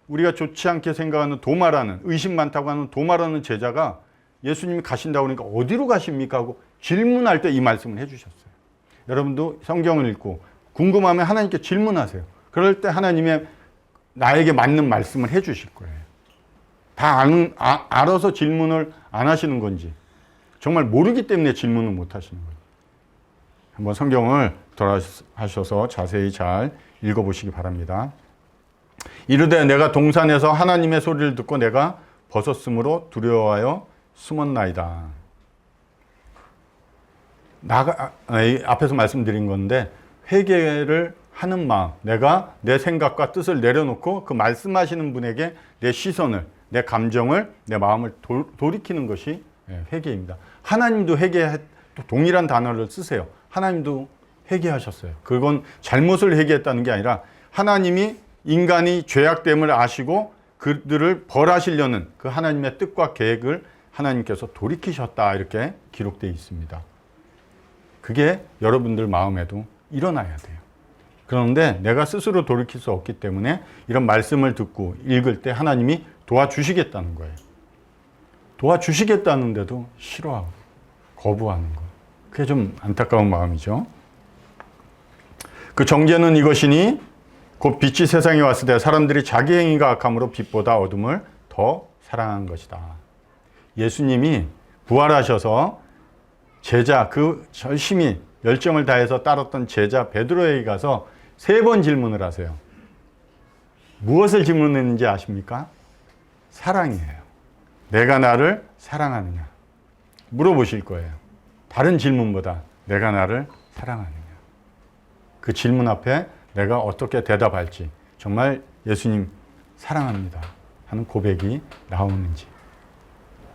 우리가 좋지 않게 생각하는 도마라는, 의심 많다고 하는 도마라는 제자가 예수님이 가신다고 그러니까 어디로 가십니까 하고 질문할 때 이 말씀을 해주셨어요. 여러분도 성경을 읽고 궁금하면 하나님께 질문하세요. 그럴 때 하나님의 나에게 맞는 말씀을 해주실 거예요. 다 알아서 질문을 안 하시는 건지, 정말 모르기 때문에 질문을 못 하시는 거예요. 한번 성경을 돌아하셔서 자세히 잘 읽어보시기 바랍니다. 이르되 내가 동산에서 하나님의 소리를 듣고 내가 벗었으므로 두려워하여 숨었나이다. 앞에서 말씀드린 건데 회개를 하는 마음, 내가 내 생각과 뜻을 내려놓고 그 말씀하시는 분에게 내 시선을, 내 감정을, 내 마음을 돌이키는 것이 회개입니다. 하나님도 동일한 단어를 쓰세요. 하나님도 회개하셨어요. 그건 잘못을 회개했다는 게 아니라 하나님이 인간이 죄악됨을 아시고 그들을 벌하시려는 그 하나님의 뜻과 계획을 하나님께서 돌이키셨다, 이렇게 기록되어 있습니다. 그게 여러분들 마음에도 일어나야 돼요. 그런데 내가 스스로 돌이킬 수 없기 때문에 이런 말씀을 듣고 읽을 때 하나님이 도와주시겠다는 거예요. 도와주시겠다는데도 싫어하고 거부하는 거. 그게 좀 안타까운 마음이죠. 그 정죄는 이것이니 곧 빛이 세상에 왔을 때 사람들이 자기 행위가 악함으로 빛보다 어둠을 더 사랑한 것이다. 예수님이 부활하셔서 제자, 그 열심히 열정을 다해서 따랐던 제자 베드로에게 가서 3번 질문을 하세요. 무엇을 질문했는지 아십니까? 사랑이에요. 내가 나를 사랑하느냐? 물어보실 거예요. 다른 질문보다 내가 나를 사랑하느냐? 그 질문 앞에 내가 어떻게 대답할지, 정말 예수님 사랑합니다 하는 고백이 나오는지,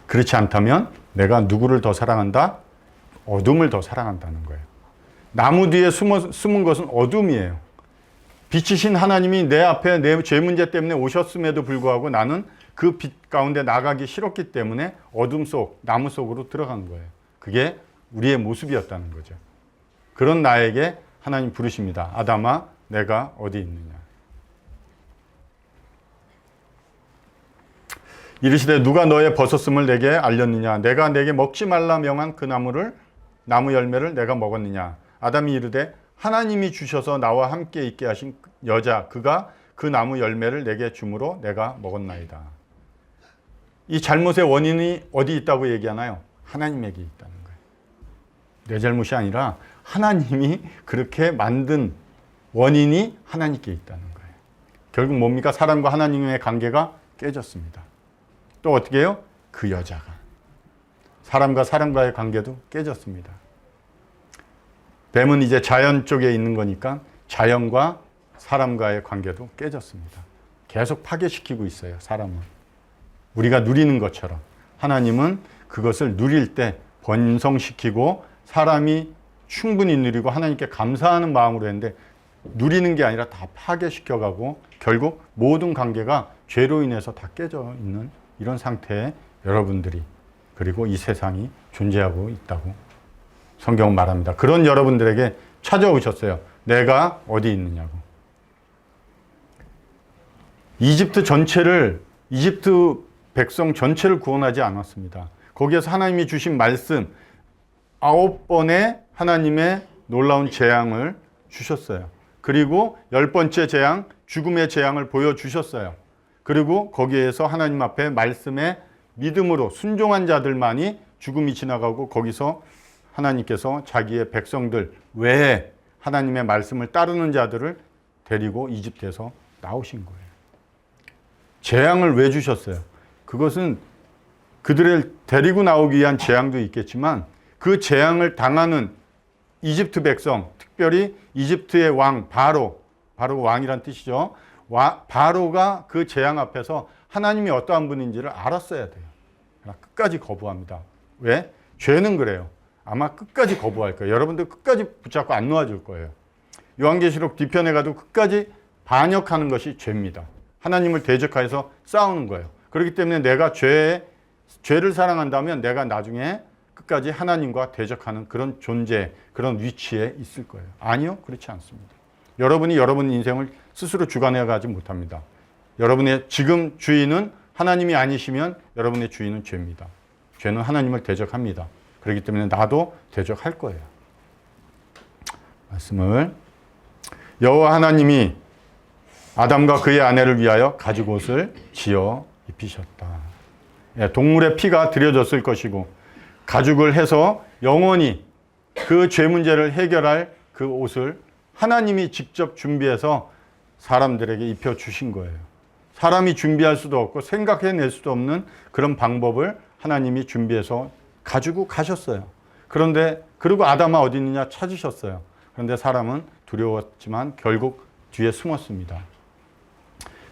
그렇지 않다면 내가 누구를 더 사랑한다? 어둠을 더 사랑한다는 거예요. 나무 뒤에 숨은 것은 어둠이에요. 빛이신 하나님이 내 앞에 내 죄 문제 때문에 오셨음에도 불구하고 나는 그 빛 가운데 나가기 싫었기 때문에 어둠 속, 나무 속으로 들어간 거예요. 그게 우리의 모습이었다는 거죠. 그런 나에게 하나님 부르십니다. 아담아, 내가 어디 있느냐? 이르시되 누가 너의 벗었음을 내게 알렸느냐? 내가 내게 먹지 말라 명한 그 나무 열매를 내가 먹었느냐? 아담이 이르되 하나님이 주셔서 나와 함께 있게 하신 여자, 그가 그 나무 열매를 내게 주므로 내가 먹었나이다. 이 잘못의 원인이 어디 있다고 얘기하나요? 하나님에게 있다는 거예요. 내 잘못이 아니라 하나님이 그렇게 만든 원인이 하나님께 있다는 거예요. 결국 뭡니까? 사람과 하나님의 관계가 깨졌습니다. 또 어떻게 해요? 그 여자가. 사람과 사람과의 관계도 깨졌습니다. 뱀은 이제 자연 쪽에 있는 거니까 자연과 사람과의 관계도 깨졌습니다. 계속 파괴시키고 있어요, 사람은. 우리가 누리는 것처럼. 하나님은 그것을 누릴 때 번성시키고 사람이 충분히 누리고 하나님께 감사하는 마음으로 했는데 누리는 게 아니라 다 파괴시켜가고 결국 모든 관계가 죄로 인해서 다 깨져 있는 이런 상태에 여러분들이, 그리고 이 세상이 존재하고 있다고 성경은 말합니다. 그런 여러분들에게 찾아오셨어요. 내가 어디 있느냐고. 이집트 백성 전체를 구원하지 않았습니다. 거기에서 하나님이 주신 말씀 9번의 하나님의 놀라운 재앙을 주셨어요. 그리고 10번째 재앙, 죽음의 재앙을 보여주셨어요. 그리고 거기에서 하나님 앞에 말씀에 믿음으로 순종한 자들만이 죽음이 지나가고 거기서 하나님께서 자기의 백성들 외에 하나님의 말씀을 따르는 자들을 데리고 이집트에서 나오신 거예요. 재앙을 왜 주셨어요? 그것은 그들을 데리고 나오기 위한 재앙도 있겠지만 그 재앙을 당하는 이집트 백성, 특별히 이집트의 왕 바로가 왕이란 뜻이죠. 바로가 그 재앙 앞에서 하나님이 어떠한 분인지를 알았어야 돼요. 그러나 끝까지 거부합니다. 왜? 죄는 그래요. 아마 끝까지 거부할 거예요. 여러분들 끝까지 붙잡고 안 놓아줄 거예요. 요한계시록 뒤편에 가도 끝까지 반역하는 것이 죄입니다. 하나님을 대적해서 싸우는 거예요. 그렇기 때문에 내가 죄를 사랑한다면 내가 나중에 끝까지 하나님과 대적하는 그런 존재, 그런 위치에 있을 거예요. 아니요, 그렇지 않습니다. 여러분이 여러분 인생을 스스로 주관해 가지 못합니다. 여러분의 지금 주인은 하나님이 아니시면 여러분의 주인은 죄입니다. 죄는 하나님을 대적합니다. 그렇기 때문에 나도 대적할 거예요. 말씀을 여호와 하나님이 아담과 그의 아내를 위하여 가죽 옷을 지어 입히셨다. 동물의 피가 들여졌을 것이고 가죽을 해서 영원히 그 죄 문제를 해결할 그 옷을 하나님이 직접 준비해서 사람들에게 입혀주신 거예요. 사람이 준비할 수도 없고 생각해낼 수도 없는 그런 방법을 하나님이 준비해서 가지고 가셨어요. 그런데 그리고 아담아 어디 있느냐 찾으셨어요. 그런데 사람은 두려웠지만 결국 뒤에 숨었습니다.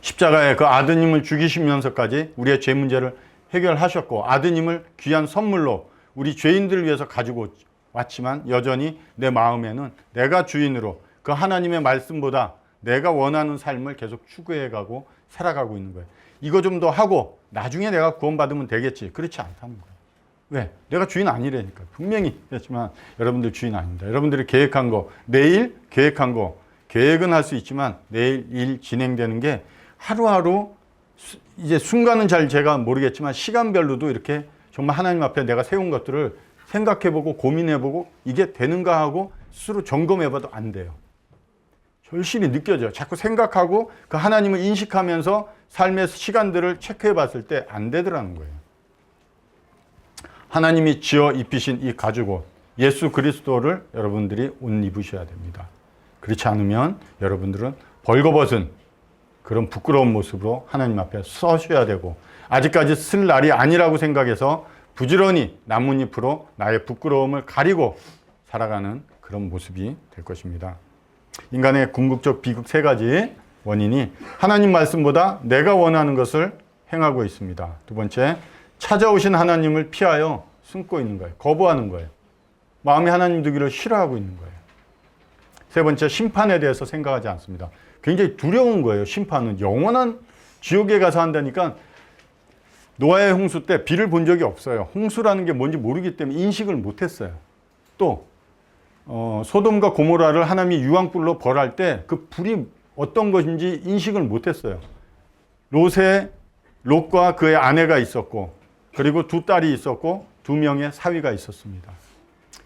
십자가에 그 아드님을 죽이시면서까지 우리의 죄 문제를 해결하셨고 아드님을 귀한 선물로 우리 죄인들을 위해서 가지고 왔지만 여전히 내 마음에는 내가 주인으로 그 하나님의 말씀보다 내가 원하는 삶을 계속 추구해가고 살아가고 있는 거예요. 이거 좀 더 하고 나중에 내가 구원받으면 되겠지. 그렇지 않다는 거예요. 왜? 내가 주인 아니라니까. 분명히 그렇지만 여러분들 주인 아닙니다. 여러분들이 계획한 거, 내일 계획한 거, 계획은 할 수 있지만 내일 일 진행되는 게 하루하루 이제 순간은 잘 제가 모르겠지만 시간별로도 이렇게 정말 하나님 앞에 내가 세운 것들을 생각해보고 고민해보고 이게 되는가 하고 스스로 점검해봐도 안 돼요. 절실히 느껴져요. 자꾸 생각하고 그 하나님을 인식하면서 삶의 시간들을 체크해 봤을 때 안 되더라는 거예요. 하나님이 지어 입히신 이 가죽옷, 예수 그리스도를 여러분들이 옷 입으셔야 됩니다. 그렇지 않으면 여러분들은 벌거벗은 그런 부끄러운 모습으로 하나님 앞에 서셔야 되고 아직까지 쓸 날이 아니라고 생각해서 부지런히 나뭇잎으로 나의 부끄러움을 가리고 살아가는 그런 모습이 될 것입니다. 인간의 궁극적 비극 세 가지 원인이 하나님 말씀보다 내가 원하는 것을 행하고 있습니다. 두 번째, 찾아오신 하나님을 피하여 숨고 있는 거예요. 거부하는 거예요. 마음이 하나님 두기를 싫어하고 있는 거예요. 세 번째, 심판에 대해서 생각하지 않습니다. 굉장히 두려운 거예요. 심판은 영원한 지옥에 가서 한다니까. 노아의 홍수 때 비를 본 적이 없어요. 홍수라는 게 뭔지 모르기 때문에 인식을 못했어요. 또 소돔과 고모라를 하나님이 유황불로 벌할 때 그 불이 어떤 것인지 인식을 못했어요. 롯과 그의 아내가 있었고 그리고 두 딸이 있었고 두 명의 사위가 있었습니다.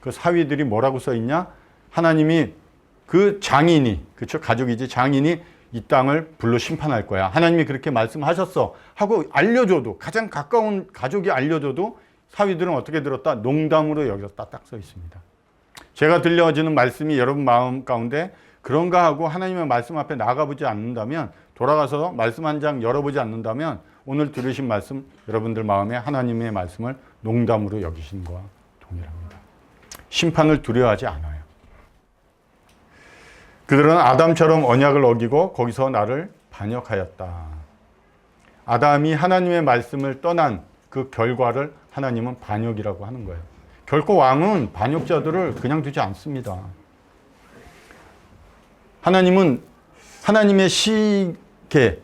그 사위들이 뭐라고 써 있냐? 하나님이 그 장인이, 그렇죠? 가족이지, 장인이 이 땅을 불로 심판할 거야. 하나님이 그렇게 말씀하셨어 하고 알려줘도, 가장 가까운 가족이 알려줘도 사위들은 어떻게 들었다? 농담으로 여겼다 딱 써 있습니다. 제가 들려지는 말씀이 여러분 마음 가운데 그런가 하고 하나님의 말씀 앞에 나가보지 않는다면, 돌아가서 말씀 한 장 열어보지 않는다면 오늘 들으신 말씀 여러분들 마음에 하나님의 말씀을 농담으로 여기시는 것과 동일합니다. 심판을 두려워하지 않아요. 그들은 아담처럼 언약을 어기고 거기서 나를 반역하였다. 아담이 하나님의 말씀을 떠난 그 결과를 하나님은 반역이라고 하는 거예요. 결코 왕은 반역자들을 그냥 두지 않습니다. 하나님은 하나님의 시계,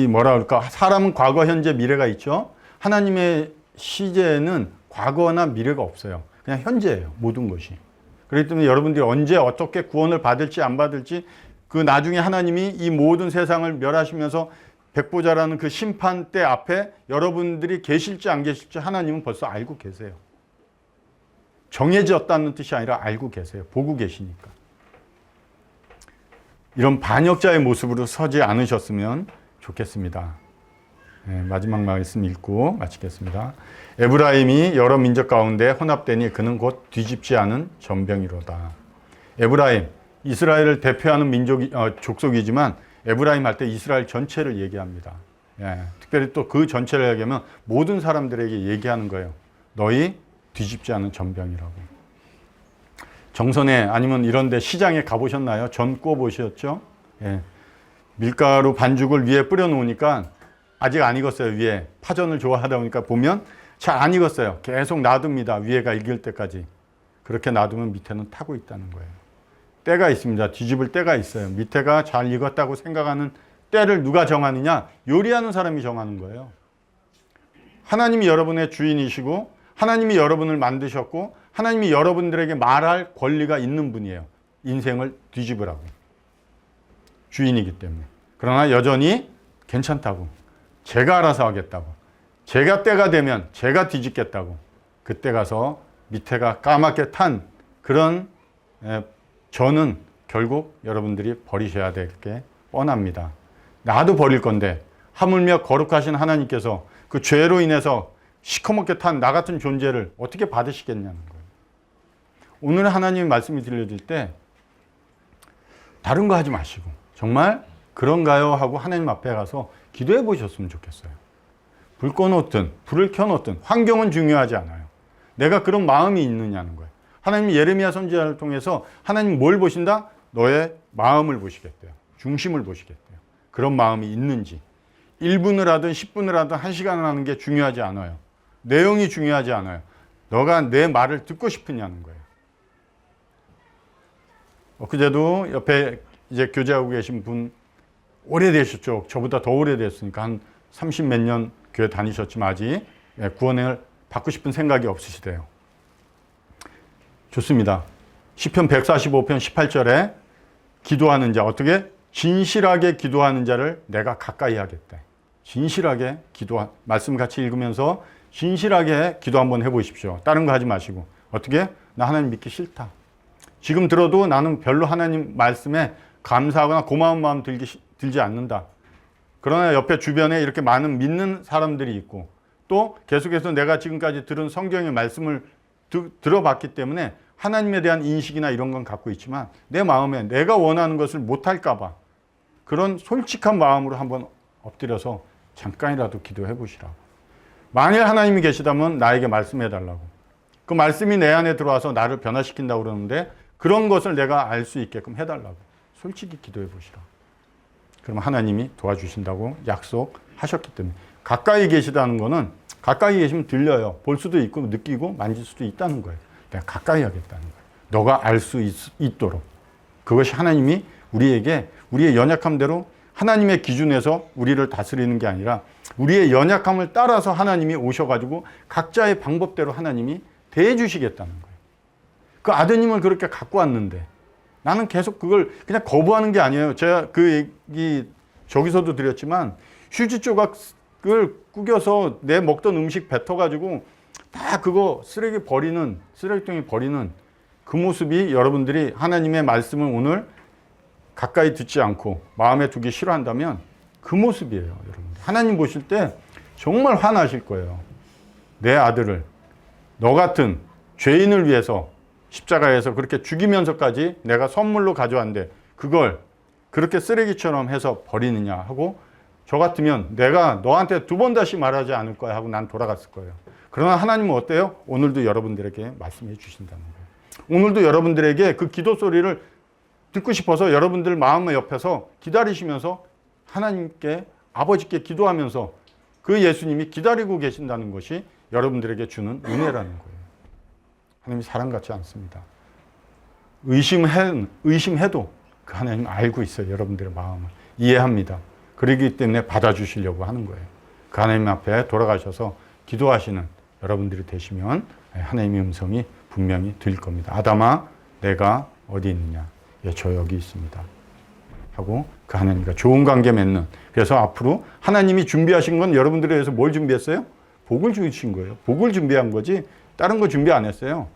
뭐라 그럴까, 사람은 과거, 현재, 미래가 있죠. 하나님의 시제에는 과거나 미래가 없어요. 그냥 현재예요. 모든 것이. 그렇기 때문에 여러분들이 언제 어떻게 구원을 받을지 안 받을지, 그 나중에 하나님이 이 모든 세상을 멸하시면서 백보자라는 그 심판대 앞에 여러분들이 계실지 안 계실지 하나님은 벌써 알고 계세요. 정해졌다는 뜻이 아니라 알고 계세요. 보고 계시니까. 이런 반역자의 모습으로 서지 않으셨으면 좋겠습니다. 네, 마지막 말씀 읽고 마치겠습니다. 에브라임이 여러 민족 가운데 혼합되니 그는 곧 뒤집지 않은 전병이로다. 에브라임, 이스라엘을 대표하는 족속이지만 에브라임 할 때 이스라엘 전체를 얘기합니다. 예, 특별히 또 그 전체를 얘기하면 모든 사람들에게 얘기하는 거예요. 너희 뒤집지 않은 전병이라고. 정선에 아니면 이런 데 시장에 가보셨나요? 전 구워보셨죠? 예, 밀가루 반죽을 위에 뿌려놓으니까 아직 안 익었어요. 위에 파전을 좋아하다 보니까 보면 잘 안 익었어요. 계속 놔둡니다. 위에가 익을 때까지. 그렇게 놔두면 밑에는 타고 있다는 거예요. 때가 있습니다. 뒤집을 때가 있어요. 밑에가 잘 익었다고 생각하는 때를 누가 정하느냐? 요리하는 사람이 정하는 거예요. 하나님이 여러분의 주인이시고 하나님이 여러분을 만드셨고 하나님이 여러분들에게 말할 권리가 있는 분이에요. 인생을 뒤집으라고. 주인이기 때문에. 그러나 여전히 괜찮다고. 제가 알아서 하겠다고. 제가 때가 되면 제가 뒤집겠다고. 그때 가서 밑에가 까맣게 탄 그런 저는 결국 여러분들이 버리셔야 될 게 뻔합니다. 나도 버릴 건데 하물며 거룩하신 하나님께서 그 죄로 인해서 시커멓게 탄 나 같은 존재를 어떻게 받으시겠냐는 거예요. 오늘 하나님의 말씀이 들려질 때 다른 거 하지 마시고 정말 그런가요? 하고 하나님 앞에 가서 기도해 보셨으면 좋겠어요. 불 꺼놓든 불을 켜놓든 환경은 중요하지 않아요. 내가 그런 마음이 있느냐는 거예요. 하나님이 예레미야 선지자를 통해서 하나님 뭘 보신다? 너의 마음을 보시겠대요. 중심을 보시겠대요. 그런 마음이 있는지 1분을 하든 10분을 하든 1시간을 하는 게 중요하지 않아요. 내용이 중요하지 않아요. 너가 내 말을 듣고 싶으냐는 거예요. 그제도 옆에 이제 교제하고 계신 분 오래되셨죠. 저보다 더 오래됐으니까 한 30 몇 년 교회 다니셨지만 아직 구원을 받고 싶은 생각이 없으시대요. 좋습니다. 시편 145편 18절에 기도하는 자, 어떻게? 진실하게 기도하는 자를 내가 가까이 하겠다. 진실하게 말씀 같이 읽으면서 진실하게 기도 한번 해보십시오. 다른 거 하지 마시고. 어떻게? 나 하나님 믿기 싫다. 지금 들어도 나는 별로 하나님 말씀에 감사하거나 고마운 마음 들지 않는다. 그러나 옆에 주변에 이렇게 많은 믿는 사람들이 있고 또 계속해서 내가 지금까지 들은 성경의 말씀을 들어봤기 때문에 하나님에 대한 인식이나 이런 건 갖고 있지만 내 마음에 내가 원하는 것을 못할까 봐 그런 솔직한 마음으로 한번 엎드려서 잠깐이라도 기도해 보시라고. 만일 하나님이 계시다면 나에게 말씀해 달라고. 그 말씀이 내 안에 들어와서 나를 변화시킨다고 그러는데 그런 것을 내가 알 수 있게끔 해달라고. 솔직히 기도해 보시라고. 그럼 하나님이 도와주신다고 약속하셨기 때문에 가까이 계시다는 거는 가까이 계시면 들려요. 볼 수도 있고 느끼고 만질 수도 있다는 거예요. 내가 가까이 하겠다는 거예요. 너가 알 수 있도록. 그것이 하나님이 우리에게 우리의 연약함대로 하나님의 기준에서 우리를 다스리는 게 아니라 우리의 연약함을 따라서 하나님이 오셔가지고 각자의 방법대로 하나님이 대해주시겠다는 거예요. 그 아드님을 그렇게 갖고 왔는데 나는 계속 그걸 그냥 거부하는 게 아니에요. 제가 그 얘기 저기서도 드렸지만 휴지 조각을 구겨서 내 먹던 음식 뱉어가지고 다 그거 쓰레기통에 버리는 그 모습이 여러분들이 하나님의 말씀을 오늘 가까이 듣지 않고 마음에 두기 싫어한다면 그 모습이에요, 여러분. 하나님 보실 때 정말 화나실 거예요. 내 아들을 너 같은 죄인을 위해서 십자가에서 그렇게 죽이면서까지 내가 선물로 가져왔는데 그걸 그렇게 쓰레기처럼 해서 버리느냐 하고 저 같으면 내가 너한테 2번 다시 말하지 않을 거야 하고 난 돌아갔을 거예요. 그러나 하나님은 어때요? 오늘도 여러분들에게 말씀해 주신다는 거예요. 오늘도 여러분들에게 그 기도 소리를 듣고 싶어서 여러분들 마음의 옆에서 기다리시면서 하나님께 아버지께 기도하면서 그 예수님이 기다리고 계신다는 것이 여러분들에게 주는 은혜라는 거예요. 하나님이 사람 같지 않습니다. 의심해도 그 하나님 알고 있어요. 여러분들의 마음을 이해합니다. 그러기 때문에 받아주시려고 하는 거예요. 그 하나님 앞에 돌아가셔서 기도하시는 여러분들이 되시면 하나님의 음성이 분명히 들릴 겁니다. 아담아, 내가 어디 있느냐? 예, 저 여기 있습니다. 하고 그 하나님과 좋은 관계 맺는. 그래서 앞으로 하나님이 준비하신 건 여러분들에 위해서 뭘 준비했어요? 복을 주신 거예요. 복을 준비한 거지 다른 거 준비 안 했어요.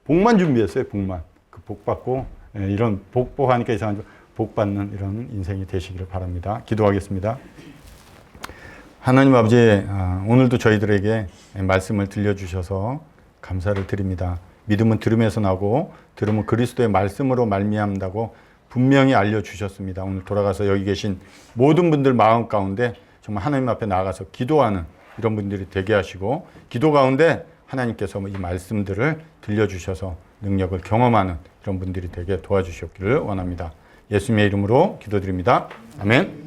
복만 준비했어요. 복만. 그 복 받고 이런 복하니까 이상하죠. 복 받는 이런 인생이 되시기를 바랍니다. 기도하겠습니다. 하나님 아버지, 오늘도 저희들에게 말씀을 들려주셔서 감사를 드립니다. 믿음은 들음에서 나고 들음은 그리스도의 말씀으로 말미암는다고 분명히 알려주셨습니다. 오늘 돌아가서 여기 계신 모든 분들 마음 가운데 정말 하나님 앞에 나아가서 기도하는 이런 분들이 되게 하시고 기도 가운데 하나님께서 이 말씀들을 들려주셔서 능력을 경험하는 이런 분들이 되게 도와주셨기를 원합니다. 예수님의 이름으로 기도드립니다. 아멘.